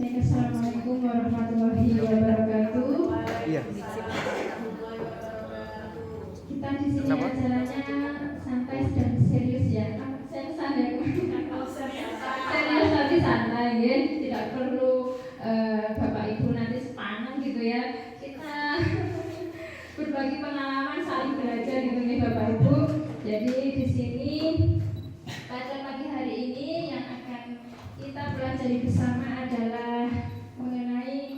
Assalamualaikum warahmatullahi wabarakatuh. Iya. Kita di sini acaranya santai dan serius ya. Serius tapi santai ya. Tidak perlu Bapak Ibu nanti sepaneng gitu ya. Kita berbagi pengalaman, saling belajar gitu nih Bapak Ibu. Jadi di sini pada pagi hari ini yang akan kita pelajari bersama adalah mengenai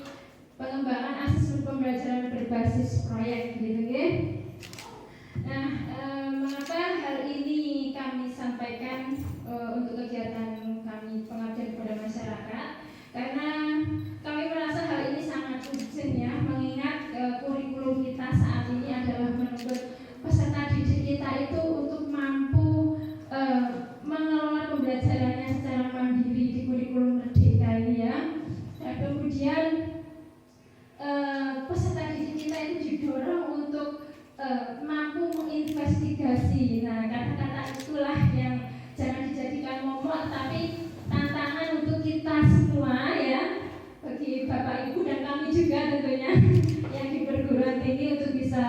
pengembangan asesmen pembelajaran berbasis proyek gitu ya. Nah, mengapa hal ini kami sampaikan untuk kegiatan kami pengabdian kepada masyarakat? Karena kami merasa hal ini sangat urgent ya, mengingat kurikulum kita saat ini adalah menuntut peserta didik kita itu untuk mampu mengelola pembelajarannya secara mandiri di kurikulum merdeka ini ya. Dan kemudian peserta didik kita itu didorong untuk mampu menginvestigasi. Nah, kata-kata itulah yang jangan dijadikan momok, tapi tantangan untuk kita semua ya, bagi Bapak Ibu dan kami juga tentunya yang di perguruan tinggi untuk bisa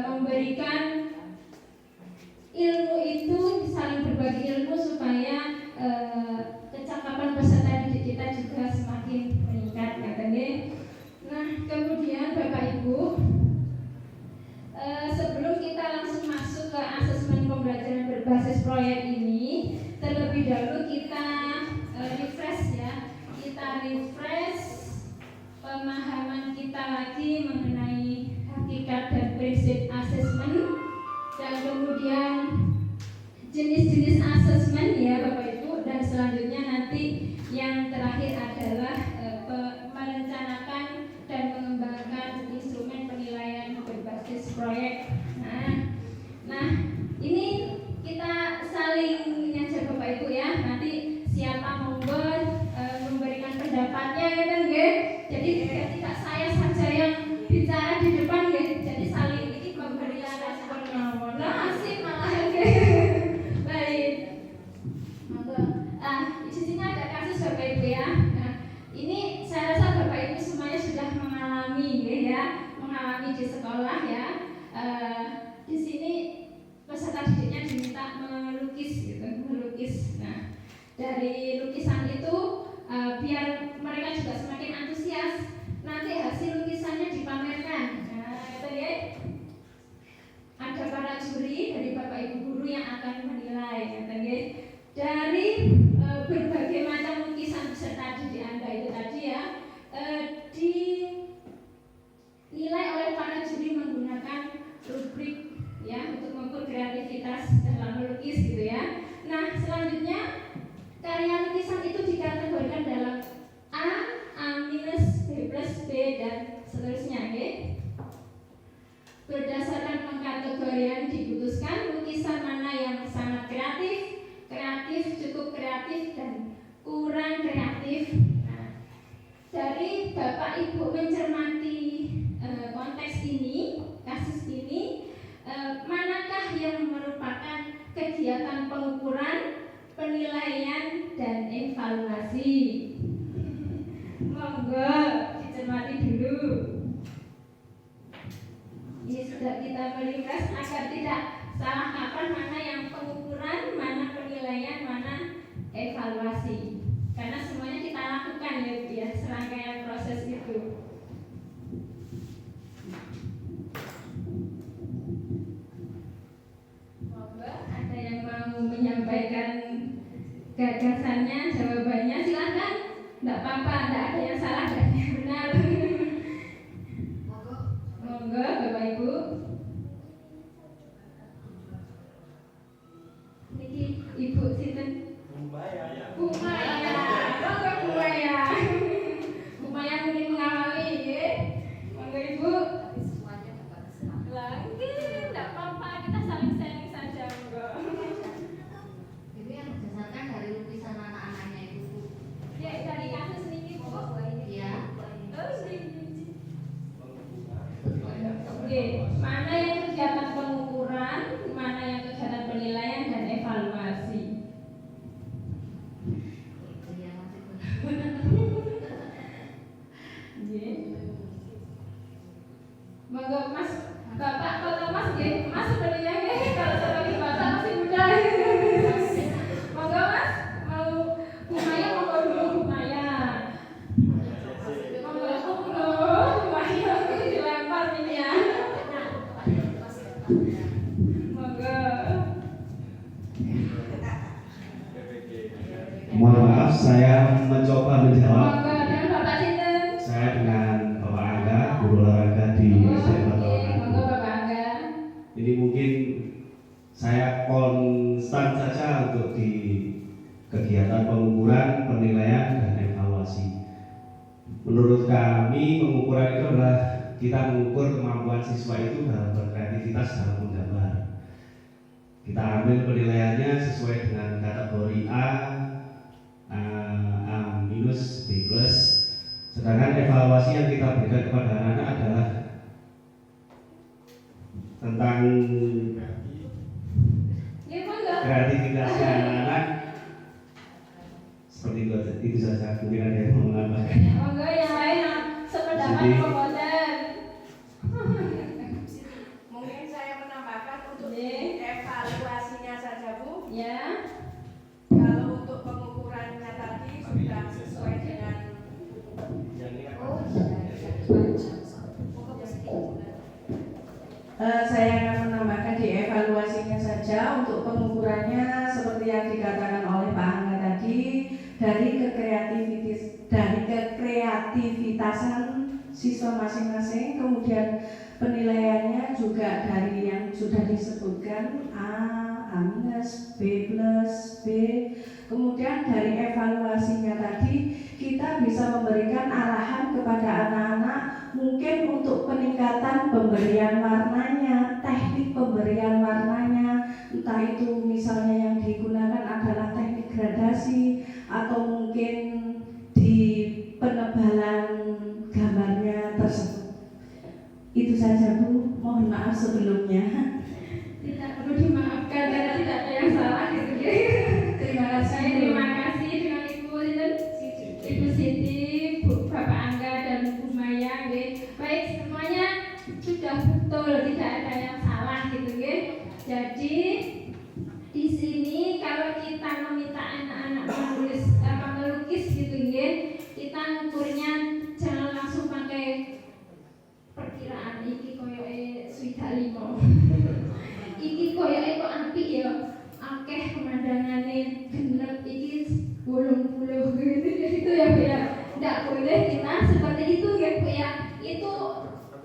memberikan ilmu itu, saling berbagi ilmu supaya kecakapan peserta didik kita juga semakin meningkat katanya. Nah, kemudian Bapak Ibu, sebelum kita langsung masuk ke asesmen pembelajaran berbasis proyek ini, terlebih dahulu kita refresh ya. Kita refresh pemahaman kita lagi mengenai hakikat dan prinsip asesmen, dan kemudian jenis-jenis asesmen ya Bapak Ibu, dan selanjutnya nanti yang terakhir adalah merencanakan dan mengembangkan instrumen penilaian berbasis proyek. Nah, ini kita saling aja Bapak Ibu ya. Nanti siapa monggo memberikan pendapatnya ya kan nggih. Jadi tidak saya saja yang bicara di depan nggih. Jadi saling ini pemberian respon mawon. Nah, asik malah nggih. Baik. Monggo. Di sini ada kasus Bapak Ibu ya. Nah, ini saya rasa Bapak Ibu semuanya sudah mengalami ya, mengalami di sekolah ya. Di sini peserta didiknya diminta melukis gitu, melukis. Nah, dari lukisan itu biar mereka juga semakin antusias, nanti hasil lukisannya dipamerkan. Nah, itu ya. Ada para juri dari Bapak Ibu guru yang akan menilai, gitu ya. Dari berbagai macam lukisan peserta didik Anda itu tadi ya, dinilai oleh para juri menggunakan rubrik ya untuk mengukur kreativitas dalam melukis gitu ya. Nah, selanjutnya karya lukisan itu dikategorikan dalam A, A-, B+, B dan seterusnya ya. Berdasarkan pengkategorian diputuskan lukisan mana yang sangat kreatif, cukup kreatif, dan kurang kreatif. Nah, dari Bapak Ibu mencermati konteks ini, kasus ini, manakah yang merupakan kegiatan pengukuran, penilaian, dan evaluasi? Monggo dicermati dulu. Ini sudah kita meringkas agar tidak salah kaprah mana yang pengukuran, mana penilaian, mana evaluasi. Karena semuanya kita lakukan ya, serangkaian proses itu. Monggo, ada yang mau menyampaikan gagasannya, jawabannya, silakan. Tidak apa-apa, tidak ada yang salah, tidak ada yang benar. Monggo, Bapak Ibu. Niki Ibu sinten? Bu Maya. Monggo Bu Maya. Bu Maya mungkin mengawali ya. Monggo Ibu. Lagi, tidak apa-apa, kita saling sharing saja. Monggo. Itu yang berdasarkan dari lukisan anak-anaknya itu. Ya, dari kasus niki Bu. Iya. Oke, mana yang kegiatan pengukuran, mana yang kegiatan penilaian dan evaluasi. Iya, masih benar. maaf, saya mencoba menjawab. Monggo dengan Bapak sinten? Saya dengan Bapak Angga, guru olahraga di SMA Monggo Tawanan. Bapak Angga. Ini mungkin saya konstan saja untuk di kegiatan pengukuran, penilaian, dan evaluasi. Menurut kami, pengukuran itu adalah kita mengukur kemampuan siswa itu dalam berkreativitas dalam menggambar. Kita ambil penilaiannya sesuai dengan kategori A, minus, B plus. Sedangkan evaluasi yang kita berikan kepada anak-anak adalah tentang Ya monggo. kreativitas anak-anak. Seperti itu saja. Mungkin ada yang mau menambahkan. Monggo yang lain sependapat Jadi- pemboten. Mungkin saya menambahkan untuk Nggih. evaluasinya saja Bu. Ya. Kalau untuk pengukurannya tadi sudah sesuai dengan saya akan menambahkan di evaluasinya saja untuk pengukurannya seperti yang dikatakan oleh Pak Angga tadi, dari kekreativitasan siswa masing-masing, kemudian penilaiannya juga dari yang sudah disebutkan A minus, B plus, B. Kemudian dari evaluasinya tadi kita bisa memberikan arahan kepada anak-anak mungkin untuk peningkatan pemberian warnanya, teknik pemberian warnanya, entah itu misalnya yang digunakan adalah teknik gradasi atau mungkin di penebalan gambarnya tersebut. Itu saja Bu, mohon maaf sebelumnya. Tidak perlu dimaafkan karena tidak ada yang salah gitu ya. Terima kasih. Terima kasih dengan Ibu Ibu Siti, Bapak Angga dan Bu Maya. Nggih. Baik, semuanya sudah betul, tidak ada yang salah gitu ya. Jadi di sini kalau kita meminta anak-anak menulis melukis gitu ya, kita ngukurnya jangan langsung pakai perkiraan iki koyoke swidak limo. Iki koyoke kok apik ya. Akeh pemandangane genep iki 80 gitu ya Bu ya. Tidak boleh kita seperti itu ya Bu ya. Itu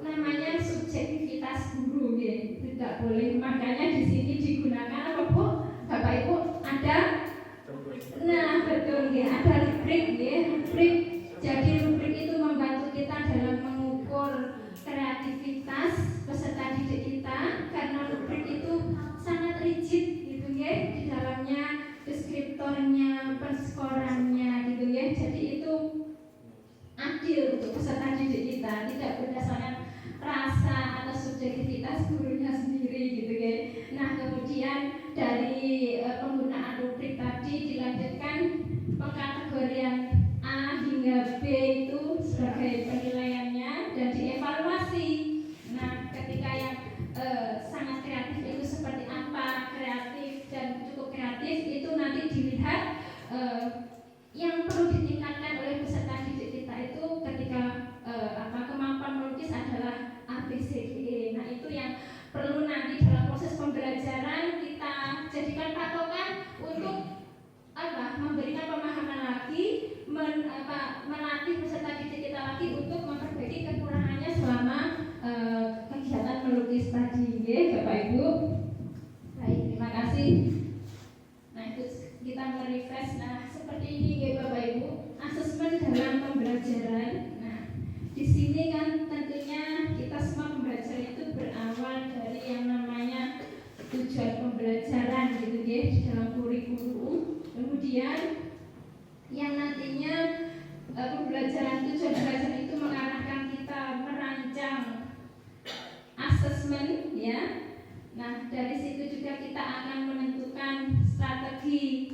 namanya subjektivitas guru ya. Tidak boleh. Makanya di sini digunakan apa Bu? Bapak Ibu ada. Nah betul ya. Ada rubrik ya. Rubrik. Jadi rubrik itu membantu kita dalam mengukur kreativitas peserta didik kita karena rubrik itu sangat rigid gitu ya, di dalamnya deskriptornya, penskorannya gitu ya. Jadi itu adil untuk peserta didik kita, tidak berdasarkan rasa atau subjektivitas gurunya sendiri gitu ya. Nah kemudian dari penggunaan rubrik tadi dilanjutkan pengkategorian A hingga B itu sebagai penilaiannya dan dievaluasi. Nah ketika yang sangat kreatif itu seperti apa, kreatif dan cukup kreatif itu nanti dilihat yang perlu ditingkatkan oleh peserta didik kita itu ketika kemampuan melukis adalah ABCDE. Nah itu yang perlu nanti dalam proses pembelajaran kita jadikan patokan untuk memberikan pemahaman lagi, melatih peserta didik kita lagi untuk memperbaiki kekurangannya selama kegiatan melukis tadi, ya, Bapak Ibu. Baik, terima kasih. Nah, itu kita merefresh. Nah, seperti ini, ya, Bapak Ibu, asesmen dalam pembelajaran. Nah, di sini kan tentunya kita semua pembelajar itu berawal dari yang namanya tujuan pembelajaran, gitu ya, di dalam kurikulum. Kemudian yang nantinya pembelajaran tujuan pembelajaran itu mengarahkan kita merancang asesmen ya. Nah dari situ juga kita akan menentukan strategi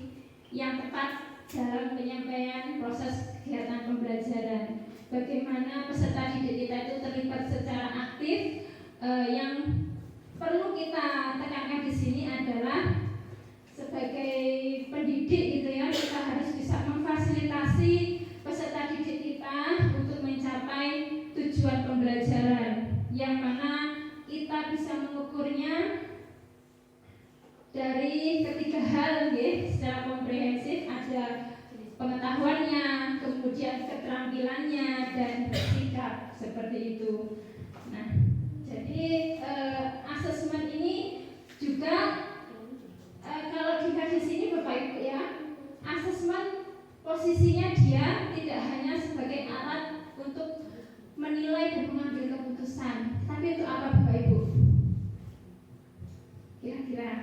yang tepat dalam penyampaian proses kegiatan pembelajaran. Bagaimana peserta didik kita itu terlibat secara aktif. Yang perlu kita tekankan di sini adalah sebagai pendidik gitu ya, kita harus bisa memfasilitasi peserta didik kita untuk mencapai tujuan pembelajaran, yang mana kita bisa mengukurnya dari ketiga hal ya, secara komprehensif. Ada pengetahuan penampilannya dan sikap seperti itu. Nah, jadi asesmen ini juga kalau dilihat di sini Bapak Ibu ya, asesmen posisinya dia tidak hanya sebagai alat untuk menilai dan mengambil keputusan, tapi untuk apa Bapak Ibu? Kira-kira?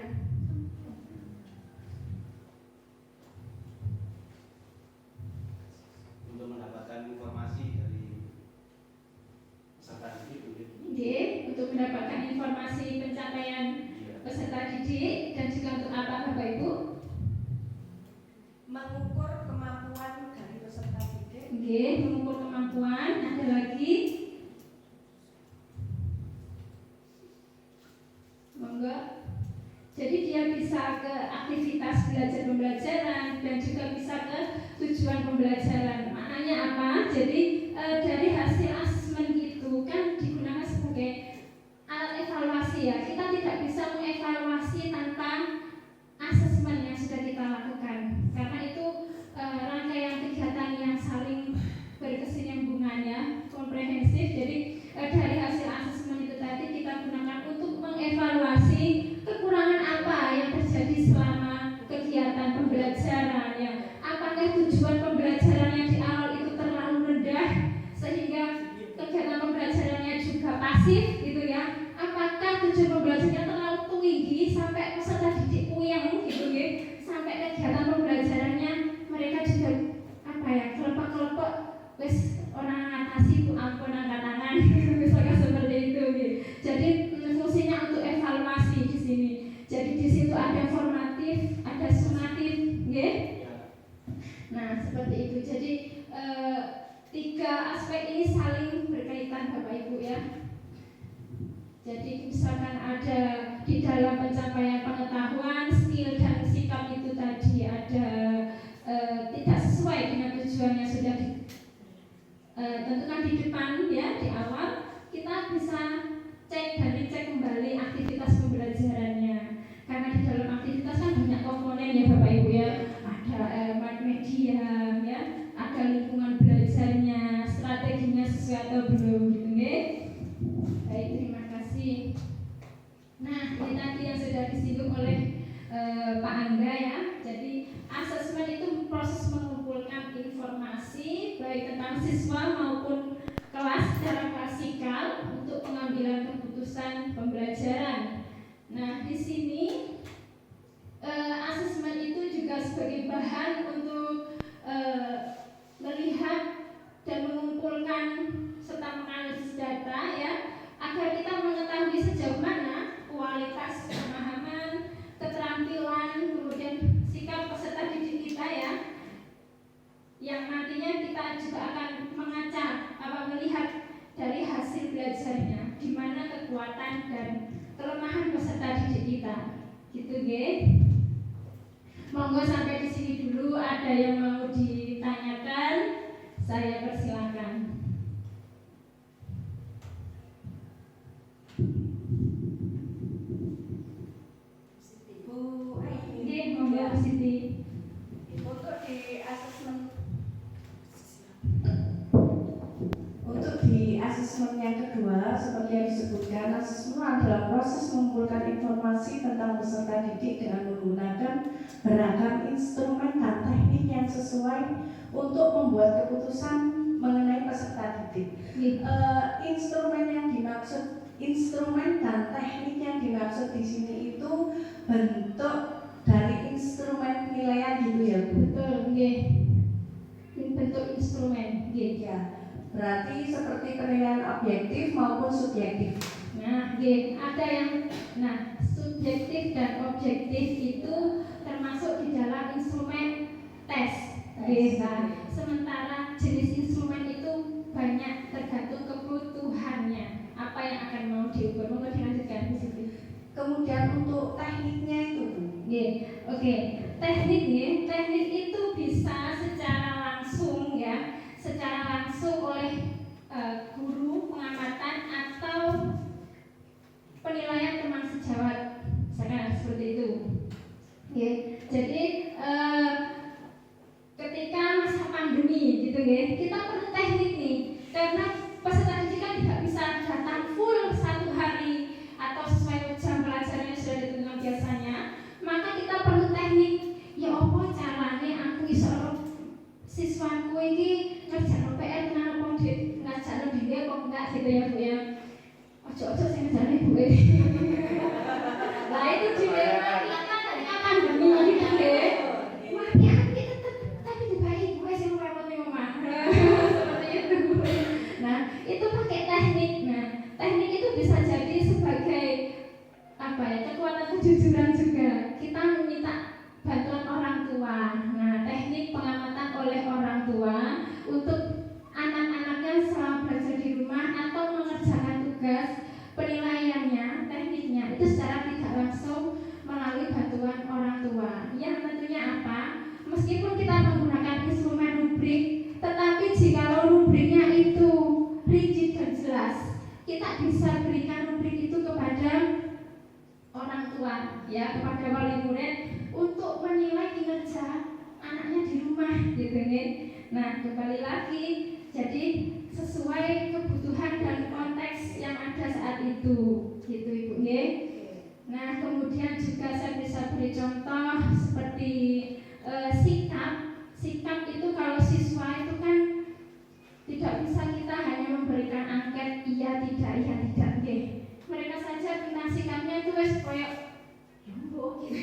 Untuk mendapatkan informasi dari peserta didik mungkin. Untuk mendapatkan informasi pencapaian peserta didik dan juga untuk apa Bapak Ibu? Mengukur kemampuan dari peserta didik. Mengukur kemampuan. Ada lagi? Monggo. Jadi dia bisa ke aktivitas belajar pembelajaran dan juga bisa ke tujuan pembelajaran. Maknanya apa? Jadi dari hasil asesmen itu kan digunakan sebagai alat evaluasi ya. Kita tidak bisa mengevaluasi tanpa asesmen yang sudah kita lakukan. Karena itu rangkaian kegiatan yang saling berkesinambungannya, komprehensif. Jadi dari hasil asesmen itu tadi kita gunakan untuk mengevaluasi kekurangan apa yang terjadi selama kegiatan pembelajaran ya. Apakah tujuan pembelajaran yang di awal itu terlalu rendah sehingga kegiatan pembelajarannya juga pasif gitu ya. Apakah tujuan pembelajarannya terlalu tinggi sampai peserta didik puyeng gitu ya. Sampai kegiatan pembelajarannya mereka juga apa ya, kelompok-kelompok wes orang ngatasi bu ampun angkat tangan misalkan seperti itu gitu. Jadi fungsinya untuk evaluasi di sini. Jadi di situ ada formatif, ada sumatif, gitu. Nah seperti itu. Jadi tiga aspek ini saling berkaitan Bapak Ibu ya. Jadi misalkan ada di dalam pencapaian pengetahuan, skill dan sikap itu tadi ada tidak sesuai dengan tujuan yang sudah tentukan di depan ya, di awal kita bisa cek dan dicek kembali aktivitas pembelajarannya. Karena di dalam aktivitas kan banyak komponen ya Bapak Ibu ya. Ada media ya, ada lingkungan belajarnya, strateginya sesuai atau belum gitu nggih. Baik, terima kasih. Nah, ini tadi yang sudah disinggung oleh Pak Angga ya. Jadi asesmen itu proses mengumpulkan informasi baik tentang siswa maupun kelas secara klasikal untuk pengambilan keputusan pembelajaran. Nah, di sini asesmen itu juga sebagai bahan untuk melihat dan mengumpulkan serta menganalisis data ya, agar kita mengetahui sejauh mana kualitas pemahaman, keterampilan, kemudian sikap peserta didik kita ya, yang nantinya kita juga akan melihat dari hasil belajarnya di mana kekuatan dan kelemahan peserta didik kita, gitu nggih. Monggo sampai di sini dulu. Ada yang mau ditanyakan? Saya persilakan. Bu Aini. Nggih, monggo Bu Siti. Untuk di asesmen yang kedua, seperti yang disebutkan, asesmen adalah proses mengumpulkan informasi tentang peserta didik dengan menggunakan beragam instrumen dan teknik yang sesuai untuk membuat keputusan mengenai peserta didik. Instrumen dan teknik yang dimaksud di sini itu bentuk dari instrumen penilaian gitu ya Bu? Betul, nggih. Bentuk instrumen, nggih. Ya, berarti seperti penilaian objektif maupun subjektif. Nah, nggih, ada yang subjektif dan objektif itu termasuk di dalam instrumen tes. Nggih. Nah, sementara jenis instrumen itu banyak tergantung kebutuhannya. Apa yang akan mau diukur? Mau dilanjutkan di situ. Kemudian untuk tekniknya itu Bu. Nggih, oke. Teknik itu bisa secara langsung ya, secara langsung oleh guru pengamatan atau penilaian teman sejawat, misalkan seperti itu. Nggih. Jadi ketika masa pandemi gitu nggih, kita perlu teknik karena peserta didik kan tidak bisa datang full 1 hari atau sesuai jam pelajaran yang sudah ditentukan biasanya, maka kita perlu teknik. Ya apa caranya aku iso siswaku ini ngerjain PR dengan apa ngajak dhewe kok enggak gitu ya Bu ya. Ojo-ojo sing ngerjain Bu. Lah itu dilema kita dari pandemi iki nggih. Wah, ya kita tapi dibaik gue sing repot ning omah. Seperti itu. Nah, itu pakai teknik. Nah, teknik itu bisa jadi sebagai apa ya? Kekuatan kejujuran juga. Kita meminta bantuan orang tua. Nah, teknik pengamatan oleh orang tua untuk anak-anaknya selama belajar di rumah atau mengerjakan tugas, penilaiannya, tekniknya itu secara tidak langsung melalui bantuan orang tua. Yang tentunya apa? Meskipun kita menggunakan instrumen rubrik, tetapi jika rubriknya itu rigid dan jelas, kita bisa berikan rubrik itu kepada orang tua, ya, kepada wali murid untuk menilai kinerja anaknya di rumah, gitu nih. Nah, kembali lagi, jadi sesuai kebutuhan dan konteks yang ada saat itu, gitu Ibu nih. Nah, kemudian juga saya bisa beri contoh seperti sikap itu kalau siswa itu kan tidak bisa kita hanya memberikan angket iya tidak nggih. Mereka saja tentang sikapnya itu wis koyo jumbo gitu.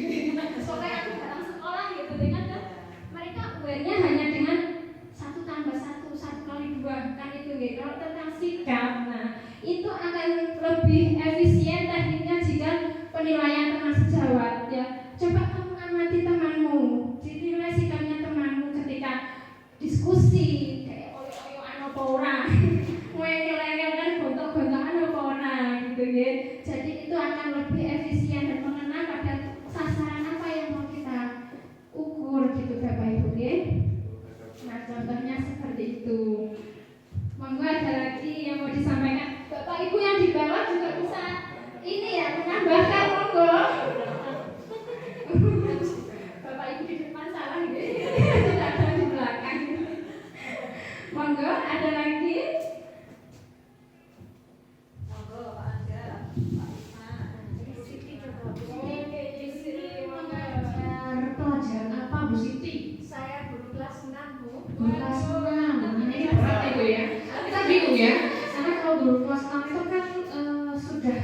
Soalnya aku datang sekolah gitu kan mereka aware-nya hanya dengan 1 tambah 1 kali 2 kan itu nggih. Kalau tentang sikap, nah itu akan lebih efisien tekniknya jika penilaian teman sejawat ya. Coba kamu amati temanmu, dinilai sikapnya temanmu ketika diskusi kayak oyo-oyoan apa ora. Ngel-ngel kan gontok-gontokan apa ora gitu ya. Jadi itu akan lebih efisien dan mengena pada sasaran apa yang mau kita ukur gitu Bapak Ibu ya. Nah, contohnya seperti itu. Monggo ada lagi yang mau disampaikan. Bapak Ibu yang di bawah juga bisa ini ya menambahkan monggo. Bapak Ibu di depan salah gitu. Tidak ada di belakang. Monggo ada lagi. Monggo Pak Angga, Pak Siti coba. Oke, di sini monggo. Pelajaran apa Bu Siti? Saya guru kelas 6 Bu. Guru kelas 6. Ini berat Ibu ya. Kita bingung ya. Karena kalau guru kelas 6 itu kan sudah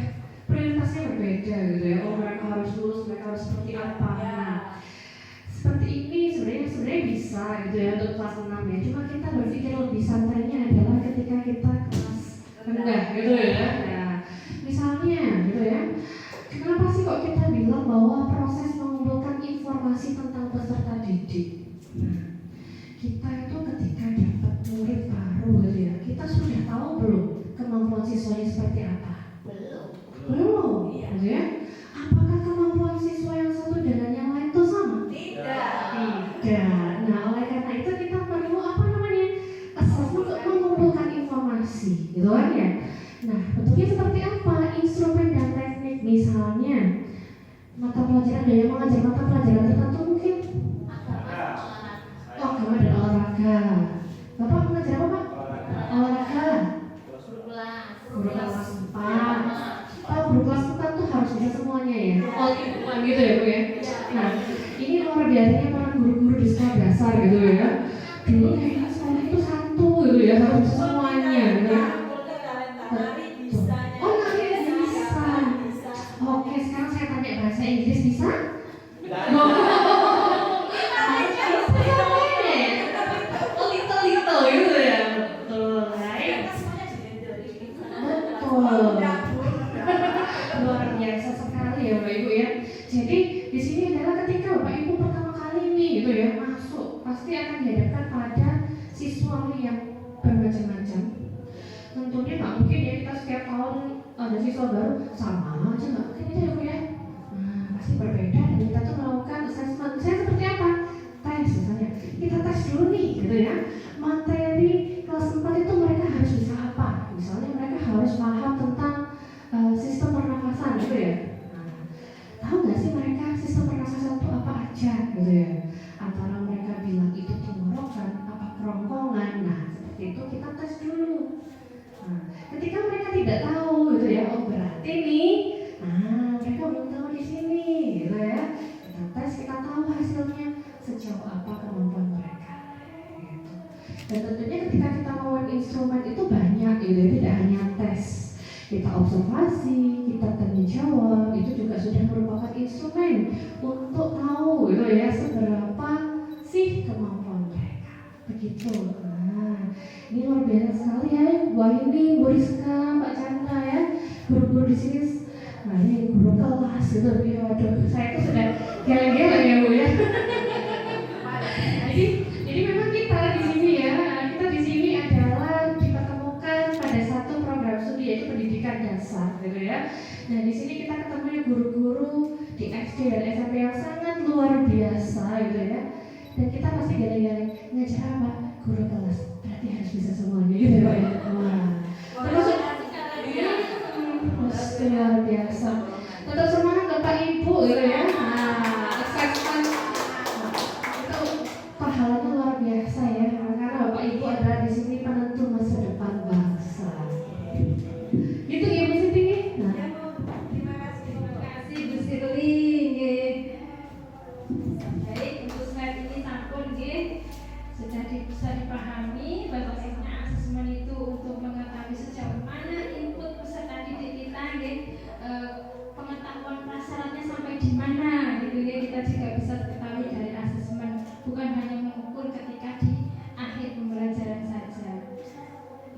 prioritasnya berbeda gitu ya. Oh, mereka harus lulus, mereka harus seperti apa. Nah, seperti ini sebenarnya bisa gitu ya untuk kelas 6 ya. Cuma kita berpikir lebih santainya adalah ketika kita kelas rendah gitu ya. Nah, misalnya gitu ya. Kenapa sih kok kita bilang bahwa proses mengumpulkan informasi tentang peserta didik? Nah, kita itu ketika dapat murid baru gitu ya, kita sudah tahu belum kemampuan siswanya seperti apa? Belum, gitu ya. Apakah kemampuan siswa yang satu dengan yang lain itu sama? Tidak. Nah, oleh karena itu kita perlu assessment untuk mengumpulkan informasi, gitu kan ya. Nah, bentuknya seperti apa? Instrumen dan teknik, misalnya mata pelajaran, ada yang mengajar mata pelajaran tertentu mungkin agama dan olahraga. Bapak mengajar apa Pak? Olahraga. Guru kelas 4. Oh, guru kelas 4 tuh harus bisa semuanya ya. All in one gitu ya Bu ya. Nah, ini luar biasanya para guru-guru di sekolah dasar gitu ya. Dulu kayaknya sekolah itu satu gitu ya, harus bisa semuanya gitu ya. Oh, nari bisa. Oke, sekarang saya tanya bahasa Inggris bisa? Little gitu ya. Betul, right? Betul. Luar biasa sekali ya Bapak Ibu ya. Jadi di sini adalah ketika Bapak Ibu pertama kali nih gitu ya masuk, pasti akan dihadapkan pada siswa yang bermacam-macam. Tentunya nggak mungkin ya kita setiap tahun ada siswa baru sama aja, nggak mungkin aja ya Bu ya. Nah, pasti berbeda dan kita tuh melakukan assessment. Saya seperti apa? Tes misalnya. Kita tes dulu nih gitu ya. Materi kelas 4 itu mereka harus bisa apa? Misalnya mereka harus paham tentang sistem pernafasan gitu ya. Nah, tahu nggak sih mereka sistem pernafasan itu apa aja gitu ya? Antara mereka bilang itu tenggorokan, apa kerongkongan. Nah, seperti itu kita tes dulu. Nah, ketika mereka tidak tahu gitu ya, oh berarti nih, mereka belum tahu di sini, gitu ya. Kita tes, kita tahu hasilnya sejauh apa kemampuan mereka. Gitu. Dan tentunya ketika kita melawan instrumen itu banyak, gitu, tidak hanya tes, kita observasi, kita tanya jawab, itu juga sudah merupakan instrumen untuk tahu, gitu ya, seberapa sih kemampuan mereka. Begitu. Ini luar biasa sekali ya, Bu Aini, Bu Rizka, Mbak Chandra ya, guru-guru di sini. Nah ini guru kelas gitu, ya, waduh, saya tuh sudah geleng-geleng ya Bu ya. Jadi memang kita di sini ya, kita di sini adalah dipertemukan pada satu program studi yaitu pendidikan dasar, gitu ya. Nah di sini kita ketemu guru-guru di SD dan SMP yang sangat luar biasa, gitu ya. Dan kita pasti geleng-geleng ngajar apa? Guru kelas. Berarti harus bisa semuanya gitu ya Pak ya. Wah. Terus luar biasa. Tetap semangat Bapak Ibu gitu ya. Akses itu pahalanya luar biasa ya. Karena Bapak Ibu adalah di sini penentu masa depan bangsa. Gitu ya Bu Siti. Terima kasih Bu Sirli. Baik, untuk slide ini sampun sudah bisa dipahami bahwasanya asesmen itu untuk mengetahui sejauh mana input peserta didik kita, pengetahuan prasyaratnya sampai di mana, gitu ya. Kita juga bisa ketahui dari asesmen, bukan hanya mengukur ketika di akhir pembelajaran saja.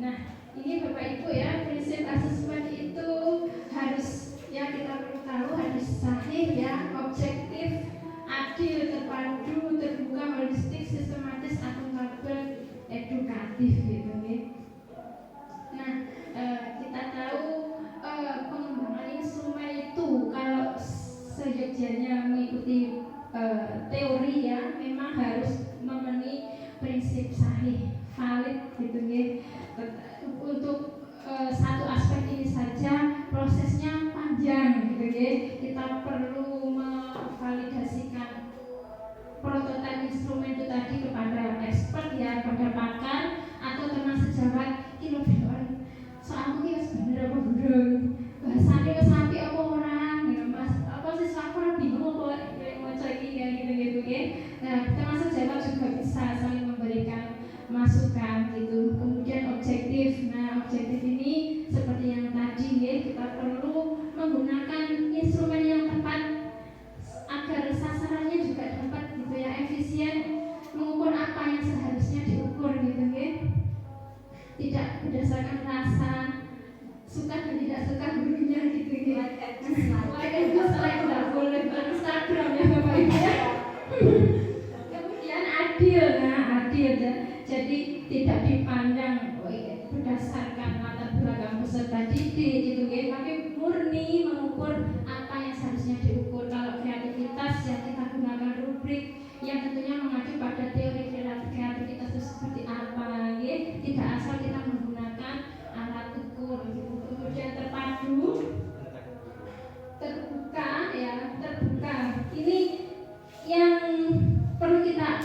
Nah, ini Bapak Ibu ya, prinsip asesmen itu harus ya kita perlu tahu harus sahih ya, objektif, adil, terpadu, terbuka, holistik, sistematis, akuntabel, edukatif gitu ya. Nah, kita tahu pengembangan instrumen itu kalau seyogyanya mengikuti teori ya, memang harus memenuhi prinsip sahih, valid gitu ya. Untuk satu aspek ini saja prosesnya panjang gitu ya. Kita perlu memvalidasikan prototipe instrumen itu tadi kepada expert ya, pada pakar atau teman sejawat. Ini loh soalnya ini sebenarnya apa belum bahasanya kesampi apa orang ya mas, apa sih orang bingung apa mau lagi kayak gitu ya. Nah teman sejawat juga bisa saling memberikan masukan gitu. Kemudian objektif, nah objektif ini seperti yang tadi ya, kita perlu menggunakan instrumen yang tepat agar sasarannya juga dapat gitu ya, efisien, mengukur apa yang seharusnya diukur gitu ya. Tidak berdasarkan rasa suka dan tidak suka gurunya gitu ya. Like tidak boleh buat Instagram ya Bapak Ibu ya. Kemudian adil, nah adil ya. Jadi tidak dipandang berdasarkan latar belakang peserta didik gitu ya, tapi murni mengukur apa yang seharusnya diukur. Kalau kreativitas yang kita gunakan rubrik yang tentunya mengacu pada teori kreativitas itu seperti apa ya. Tidak asal kita menggunakan alat ukur gitu. Kemudian terpadu, terbuka ya, terbuka. Ini yang perlu kita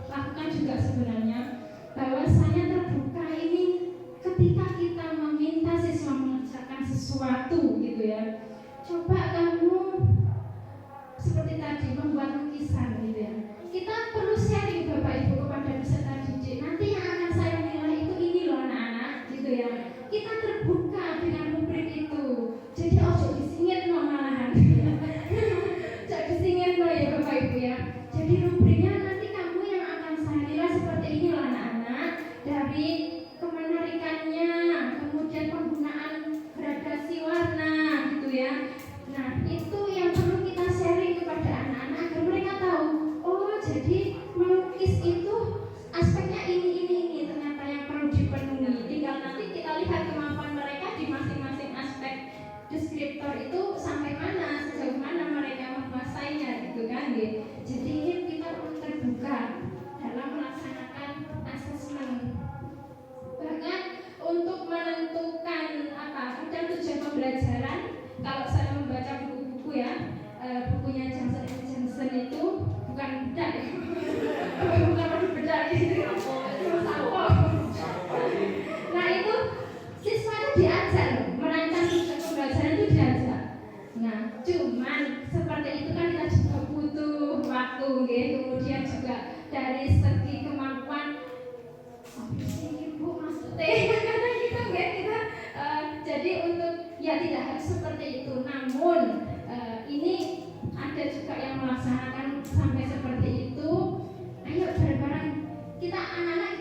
lakukan juga sebenarnya, bahwasanya terbuka ini ketika kita meminta siswa mengerjakan sesuatu gitu ya. Coba kamu seperti tadi membuat lukisan gitu ya. Kita perlu sharing Bapak Ibu kepada peserta didik. Nanti yang akan saya nilai itu ini loh anak-anak gitu ya. Kita terbuka dengan rubrik itu. Jadi ojo disingit no malahan. Ojo disingit no ya Bapak Ibu ya. Jadi rubriknya nanti kamu yang akan saya nilai seperti ini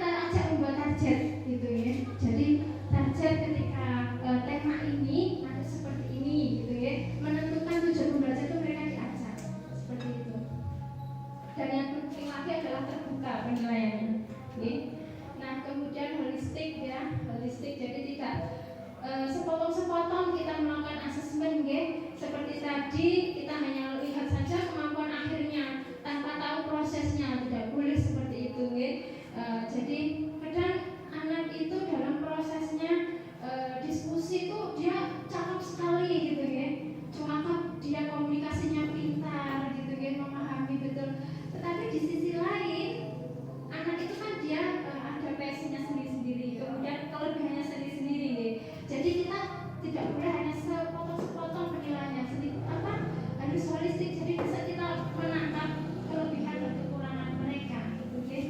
ajak membuat target gitu ya. Jadi target ketika tema ini nanti seperti ini gitu ya. Menentukan tujuan pembelajaran itu mereka diajak seperti itu. Dan yang penting lagi adalah terbuka penilaiannya. Okay. Nah kemudian holistik ya, holistik jadi tidak sepotong-sepotong kita melakukan asesmen ya. Seperti tadi kita hanya lihat saja kemampuan akhirnya tanpa tahu prosesnya, tidak boleh seperti itu ya. Jadi kadang anak itu dalam prosesnya diskusi itu dia cakap sekali gitu ya, cakap, dia komunikasinya pintar gitu ya, memahami betul. Tetapi di sisi lain anak itu kan dia ada passionnya sendiri-sendiri, kemudian kelebihannya sendiri-sendiri ya. Jadi kita tidak boleh hanya sepotong-sepotong penilaiannya, harus holistik. Jadi bisa kita menangkap kelebihan dan kekurangan mereka gitu ya.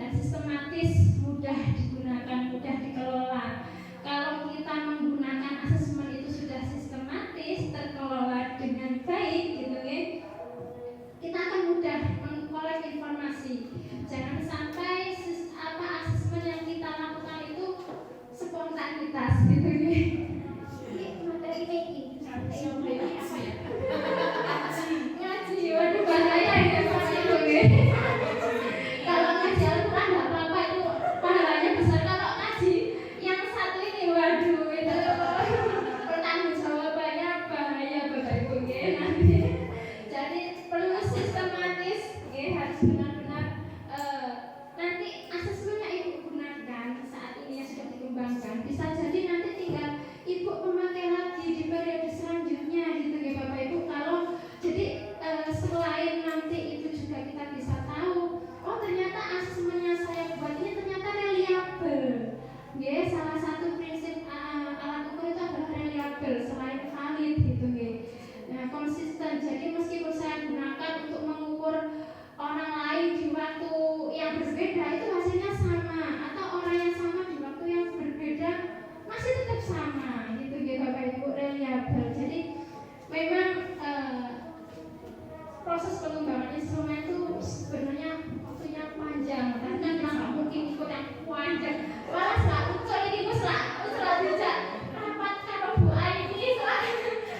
Dan sistematis, mudah digunakan, mudah dikelola. Kalau kita menggunakan asesmen itu sudah sistematis, terkelola dengan baik gitu ya, kita akan mudah mengkolek informasi. Jangan sampai asesmen yang kita lakukan itu spontanitas gitu ya. Ini materi making, ini apa ya? Ngaji, waduh bahaya ini seperti itu ya. Kalau ngaji Al-Quran nggak apa-apa, itu pahalanya besar. Kalau ngaji yang satu ini, waduh itu pertanggung jawabannya bahaya Bapak Ibu ya nanti. Jadi perlu sistematis ya, harus benar-benar nanti asesmennya Ibu gunakan saat ini yang sudah dikembangkan. Bisa jadi nanti tinggal Ibu memakai lagi di periode selanjutnya gitu ya Bapak Ibu. Kalau jadi selain nanti itu juga kita bisa tahu, oh ternyata asesmennya saya buat ini ternyata reliable. Ya, salah satu prinsip alat ukur itu adalah reliable selain valid gitu ya. Nah, konsisten. Jadi meskipun saya gunakan untuk mengukur orang lain di waktu yang berbeda itu hasilnya sama, atau orang yang sama di waktu yang berbeda masih tetap sama gitu ya Bapak Ibu, reliable. Jadi memang proses pengembangan instrumen itu sebenarnya waktunya panjang, karena kita nggak mungkin ikut yang panjang. Wah, setelah ucap ini setelah dijak rapat kalau Bu Aini setelah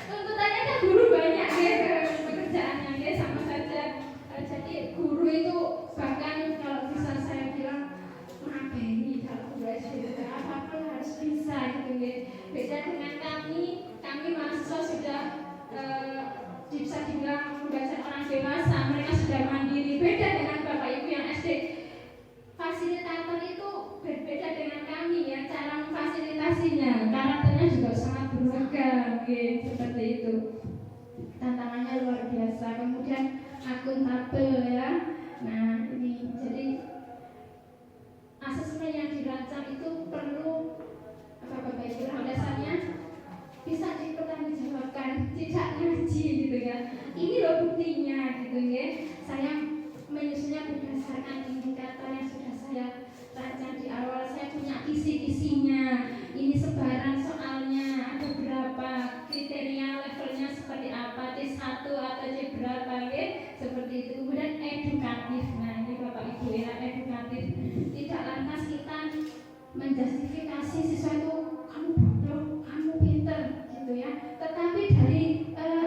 tuntutannya kan guru banyak ya pekerjaannya ya, sama saja. Jadi guru itu bahkan kalau bisa saya bilang mengabaikan kalau belajar itu apapun harus bisa gitu ya. Beda dengan kami mahasiswa sudah bisa dibilang belajar orang dewasa, mereka sudah mandiri. Beda dengan Bapak Ibu yang SD. Fasilitator itu berbeda dengan kami ya, cara memfasilitasinya, karakternya juga sangat beragam gitu, seperti itu. Tantangannya luar biasa. Kemudian akuntabel ya. Nah ini jadi asesmen yang dirancang itu perlu Bapak Ibu dasarnya bisa dipertanggungjawabkan, tidak ngaji gitu ya. Ini loh buktinya gitu ya. Saya menyusunnya berdasarkan indikator yang sudah saya rancang di awal. Saya punya kisi-kisinya. Ini sebaran soalnya ada berapa, kriteria levelnya seperti apa, T1 atau C berapa ya, seperti itu. Kemudian edukatif. Nah ini Bapak Ibu ya, edukatif. Tidak lantas kita menjustifikasi siswa itu kamu bodoh, kamu pinter gitu ya. Tetapi dari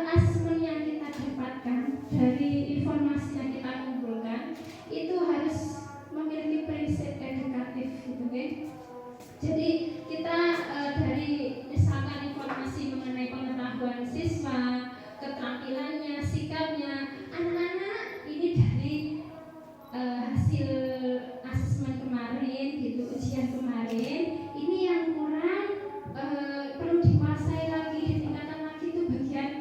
asesmen yang kita dapatkan, dari informasi yang kita kumpulkan, itu harus memiliki prinsip edukatif gitu ya. Jadi kita dari misalkan informasi mengenai pengetahuan siswa, keterampilannya, sikapnya, anak-anak ini dari hasil asesmen kemarin gitu, ujian kemarin, ini yang kurang perlu dikuasai lagi, ditingkatkan lagi itu bagian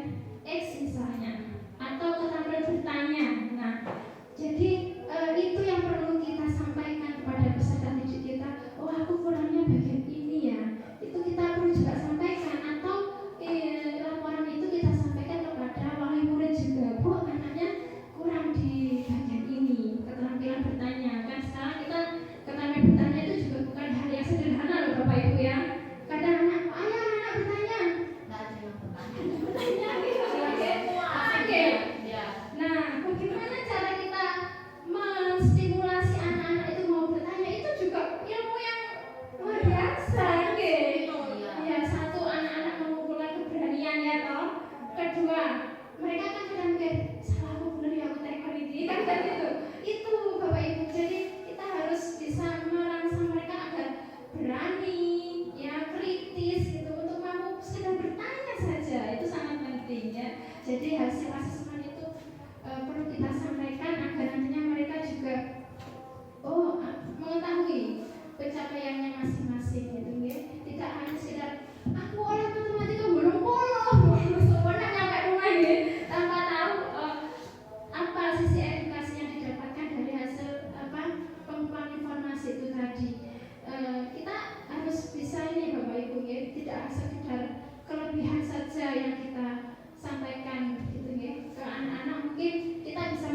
X misalnya, atau keterampilan bertanya. Nah, jadi itu yang perlu kita sampaikan kepada peserta didik kita. Oh, aku kurangnya bagian ini ya. Itu kita perlu juga sampaikan, atau laporan itu kita sampaikan kepada wali murid juga. Bu, anaknya kurang di bagian ini, keterampilan bertanya. Kan sekarang kita keterampilan bertanya itu juga bukan hal yang sederhana loh Bapak Ibu kita harus bisa ini Bapak Ibu ya, tidak sekedar kelebihan saja yang kita sampaikan gitu ya ke anak-anak. Mungkin kita bisa